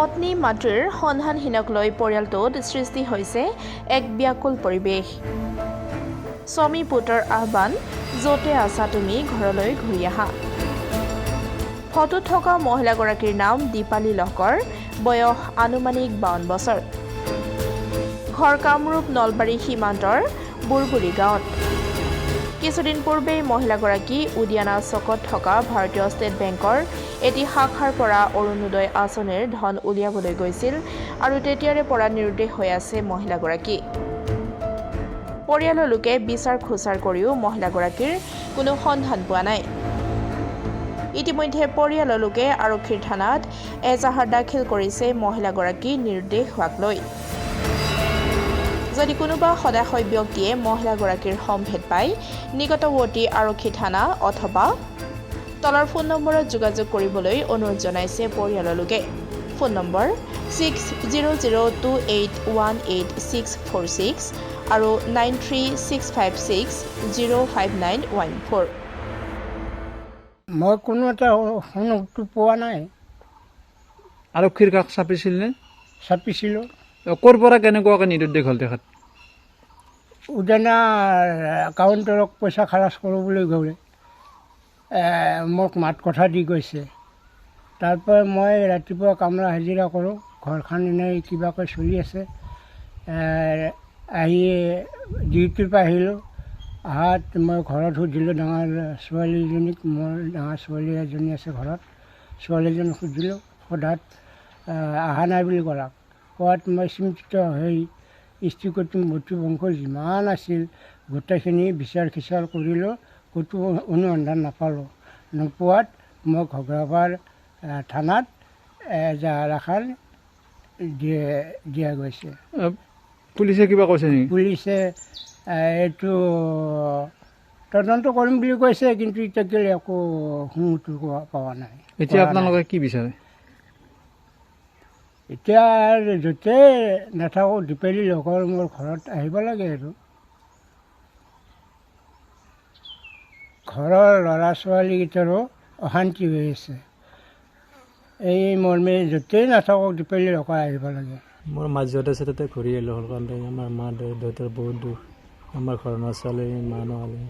পত্নী মাতৃৰ সন্ধানহীনক লৈ পৰিয়ালটোত সৃষ্টি হৈছে এক ব্যাকুল পৰিৱেশ স্বামী পুত্ৰৰ আহ্বান য'তে আছা তুমি ঘৰলৈ ঘূৰি আহা ফটোত থকা মহিলাগৰাকীৰ নাম দীপালী লহকৰ বয়স আনুমানিক 52 বছৰ ঘৰ কামৰূপ নলবাৰী সীমান্তৰ বুৰবুৰী গাঁৱত কিছুদিন পূৰ্বে মহিলাগৰাকী উদিয়ানা চকত থকা ভাৰতীয় ষ্টেট বেংকৰ এটি শাখাৰ পৰা অৰুণোদয় আঁচনিৰ ধন উলিয়াবলৈ গৈছিল আৰু তেতিয়াৰে পৰা নিৰুদ্দেশ হৈ আছে মহিলাগৰাকী পৰিয়ালৰ লোকে বিচাৰ খোচাৰ কৰিও মহিলাগৰাকীৰ কোনো সন্ধান পোৱা নাই ইতিমধ্যে পৰিয়ালৰ লোকে আৰক্ষীৰ থানাত এজাহাৰ দাখিল কৰিছে মহিলাগৰাকী নিৰুদ্দেশ হোৱাক লৈ যদি কোনোবা সদাশয় ব্যক্তিয়ে মহিলাগৰাকীৰ সম্ভেদ পায় নিকটৱৰ্তী আৰক্ষী থানা অথবা তলৰ ফোন নম্বৰত যোগাযোগ কৰিবলৈ অনুৰোধ জনাইছে পৰিয়ালৰ লোকে ফোন নম্বৰ 6002818646 আৰু 9365605914 মই কোনো এটা সংযোগটো পোৱা নাই আৰক্ষীৰ কাষ চাপিছিল নে চাপিছিলোঁ ক'ৰ পৰা কেনেকুৱাকৈ নিৰুদ্দেশ হ'ল তেখেত উজানা কাউণ্টাৰক পইচা খালাচ কৰোঁ বুলি গ'লে মোক মাত কথা দি গৈছে তাৰপৰা মই ৰাতিপুৱা কামৰা হাজিৰা কৰোঁ ঘৰখন এনেই কিবাকৈ চলি আছে আহি ডিউটিৰ পৰা আহিলোঁ আহাত মই ঘৰত সুধিলোঁ ডাঙৰ ছোৱালীজনীক মোৰ ডাঙৰ ছোৱালী এজনী আছে ঘৰত ছোৱালীজনীক সুধিলোঁ সোধাত অহা নাই বুলি ক'লাক কোৱাত মই চিন্তিত হৈ স্থিতিগতি মৃত্যু বংশ যিমান আছিল গোটেইখিনি বিচাৰ খিচাৰ কৰিলোঁ ক'তো অনুসন্ধান নাপালোঁ নোপোৱাত মই ঘগ্ৰাপাৰ থানাত এজাহাৰ এখন দিয়া গৈছে পুলিচে কিবা কৈছে নেকি পুলিচে এইটো তদন্ত কৰিম বুলি কৈছে কিন্তু এতিয়ালৈ একো সুমুটো পোৱা নাই এতিয়া আপোনালোকে কি বিচাৰে এতিয়া য'তে নাথাকোঁ দীপালী লগৰ মোৰ ঘৰত আহিব লাগে আৰু ঘৰৰ ল'ৰা ছোৱালীকেইটাৰো অশান্তি হৈ আছে এই মৰ্মে য'তেই নাথাকক দীপালী লগৰ আহিব লাগে মোৰ মাজত আছে তাতে ঘূৰি আহিলোঁ হ'ল কাৰণ আমাৰ মা দেউতাৰ বহুত দুখ আমাৰ ঘৰৰ ল'ৰা ছোৱালী মা নহ'লে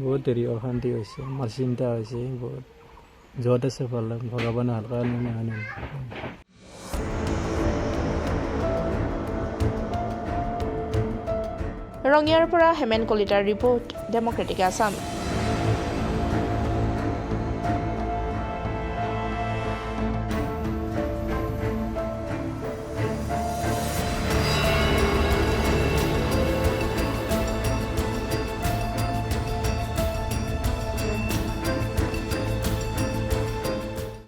বহুত দেৰি অশান্তি হৈছে আমাৰ চিন্তা হৈছে বহুত য'ত আছে ভাল ভগৱানে ভাল কাৰণে নাহানে ৰঙিয়াৰ পৰা হেমেন কলিতাৰ ৰিপৰ্ট ডেমক্ৰেটিক আছাম